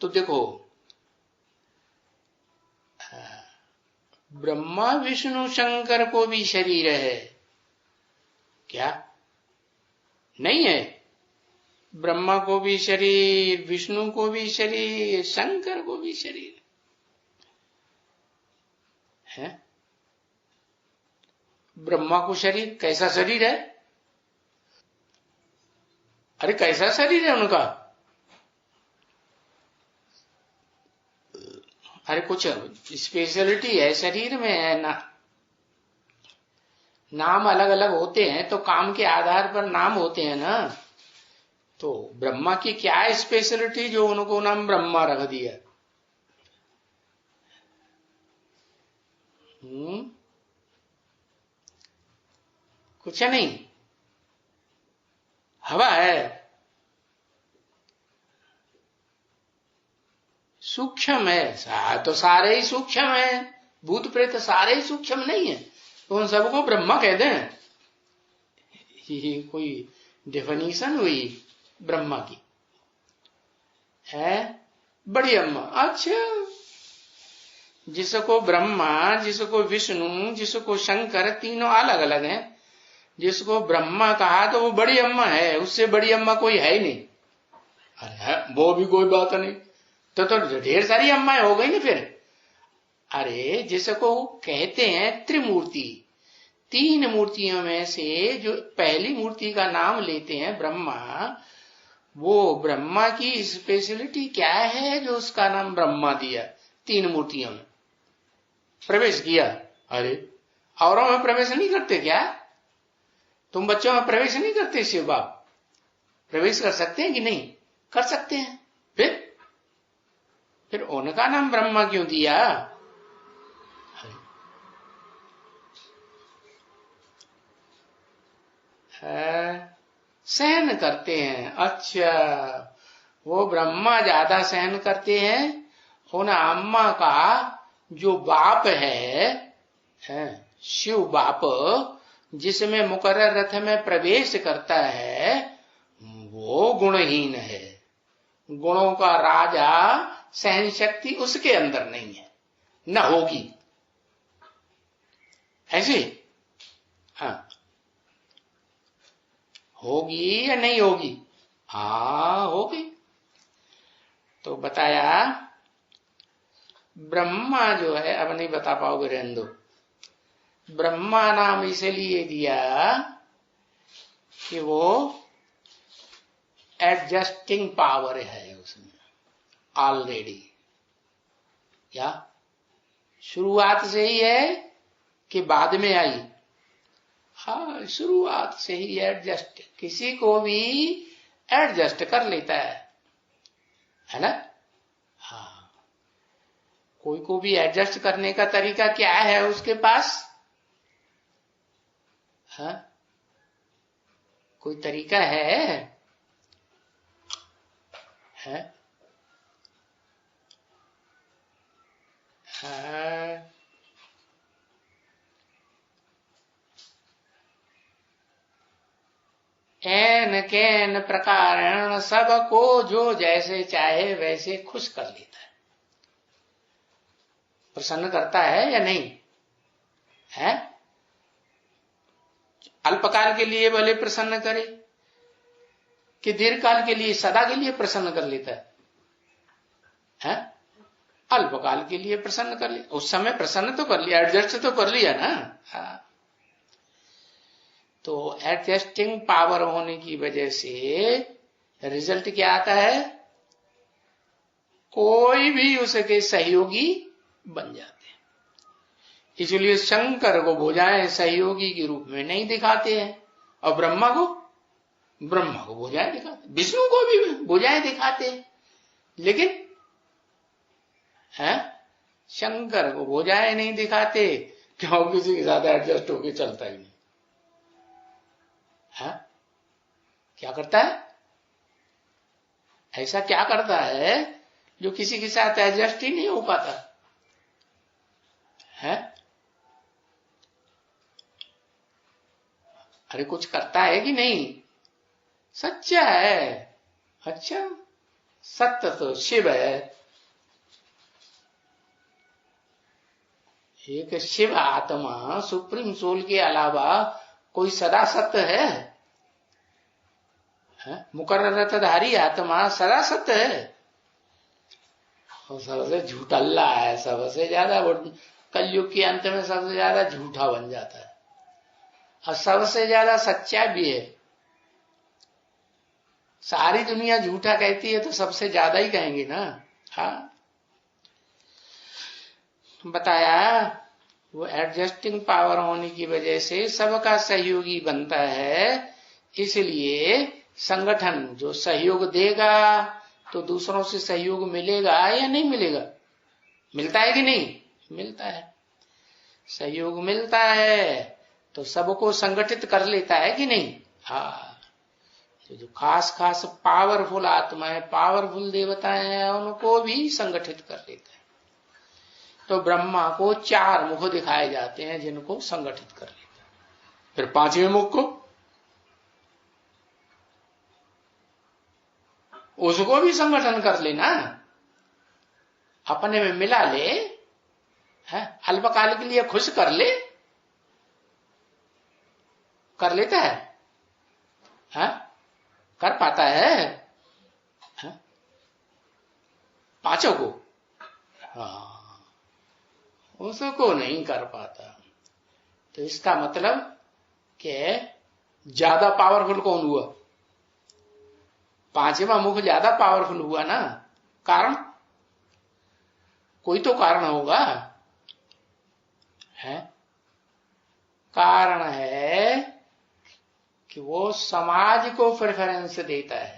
तो देखो, ब्रह्मा विष्णु शंकर को भी शरीर है क्या? नहीं है। ब्रह्मा को भी शरीर, विष्णु को भी शरीर, शंकर को भी शरीर है। ब्रह्मा को शरीर, कैसा शरीर है? अरे कैसा शरीर है उनका? अरे कुछ स्पेशलिटी है शरीर में, है ना? नाम अलग अलग होते हैं तो काम के आधार पर नाम होते हैं ना। तो ब्रह्मा की क्या स्पेशलिटी जो उनको नाम ब्रह्मा रख दिया? कुछ नहीं, हवा है, सूक्ष्म है। तो सारे ही सूक्ष्म है, भूत प्रेत सारे ही सूक्ष्म नहीं है, तो उन सबको ब्रह्मा कह दें? ये कोई डेफिनेशन हुई ब्रह्मा की? है बड़ी अम्मा। अच्छा, जिसको ब्रह्मा, जिसको विष्णु, जिसको शंकर, तीनों अलग अलग हैं। जिसको ब्रह्मा कहा तो वो बड़ी अम्मा है, उससे बड़ी अम्मा कोई है ही नहीं। अरे वो भी कोई बात नहीं, तो ढेर सारी अम्माएं हो गई ना फिर। अरे जिसको कहते हैं त्रिमूर्ति, तीन मूर्तियों में से जो पहली मूर्ति का नाम लेते हैं ब्रह्मा, वो ब्रह्मा की स्पेशलिटी क्या है जो उसका नाम ब्रह्मा दिया? तीन मूर्तियों में प्रवेश किया। अरे औरों में प्रवेश नहीं करते क्या? तुम बच्चों में प्रवेश नहीं करते? शिव बाप प्रवेश कर सकते हैं कि नहीं? कर सकते हैं। फिर उनका नाम ब्रह्मा क्यों दिया? सहन करते हैं। अच्छा, वो ब्रह्मा ज्यादा सहन करते हैं। उन अम्मा का जो बाप है शिव बाप, जिसमें मुकर्रर रथ में प्रवेश करता है, वो गुणहीन है। गुणों का राजा, सहन शक्ति उसके अंदर नहीं है, न होगी। ऐसे हाँ, होगी या नहीं होगी? हाँ होगी। तो बताया ब्रह्मा जो है, अब नहीं बता पाओगे, रहने दो। ब्रह्मा नाम इसलिए दिया कि वो एडजस्टिंग पावर है उसमें ऑलरेडी। क्या शुरुआत से ही है कि बाद में आई? हाँ, शुरुआत से ही एडजस्ट, किसी को भी एडजस्ट कर लेता है ना? हाँ, कोई को भी एडजस्ट करने का तरीका क्या है उसके पास? हाँ, कोई तरीका है? हाँ, एन कैन प्रकार सबको जो जैसे चाहे वैसे खुश कर लेता है। प्रसन्न करता है या नहीं है? अल्पकाल के लिए भले प्रसन्न करे कि दीर्घ काल के लिए, सदा के लिए प्रसन्न कर लेता है? अल्पकाल के लिए प्रसन्न कर लिया, उस समय प्रसन्न तो कर लिया, एडजस्ट तो कर लिया ना। हाँ, तो एडजस्टिंग पावर होने की वजह से रिजल्ट क्या आता है? कोई भी उसके सहयोगी बन जाते हैं। इसलिए शंकर को भुजाएं सहयोगी के रूप में नहीं दिखाते हैं, और ब्रह्मा को भुजाएं दिखाते, विष्णु को भी भुजाएं दिखाते हैं, लेकिन शंकर को भुजाएं नहीं दिखाते, क्यों? किसी के साथ एडजस्ट होके चलता ही नहीं। क्या करता है? ऐसा क्या करता है जो किसी के साथ एडजस्ट ही नहीं हो पाता है? अरे कुछ करता है कि नहीं? सच्चा है। अच्छा, सत्य तो शिव है। एक शिव आत्मा सुप्रीम सोल के अलावा कोई सदा सत्य है? मुकर्ररतधारी आत्मा सदा सत्य है। और सबसे झूठल्ला है, सबसे ज्यादा कलयुग के अंत में सबसे ज्यादा झूठा बन जाता है और सबसे ज्यादा सच्चा भी है। सारी दुनिया झूठा कहती है तो सबसे ज्यादा ही कहेंगे ना। हाँ, बताया वो एडजस्टिंग पावर होने की वजह से सबका सहयोगी बनता है। इसलिए संगठन जो सहयोग देगा तो दूसरों से सहयोग मिलेगा या नहीं मिलेगा? मिलता है कि नहीं? मिलता है। सहयोग मिलता है तो सबको संगठित कर लेता है कि नहीं? हाँ, तो जो खास खास पावरफुल आत्माएं, पावरफुल देवताएं हैं, उनको भी संगठित कर लेता है। तो ब्रह्मा को 4 मुख दिखाए जाते हैं जिनको संगठित कर लेता है। फिर 5वें मुख को, उसको भी संगठन कर लेना, अपने में मिला ले, है अल्पकाल के लिए खुश कर ले, कर लेता है? कर पाता है? 5 को? हाँ, उसको नहीं कर पाता। तो इसका मतलब कि ज्यादा पावरफुल कौन हुआ? 5वां मुख ज्यादा पावरफुल हुआ ना। कारण, कोई तो कारण होगा, है? कारण है कि वो समाज को प्रेफरेंस देता है।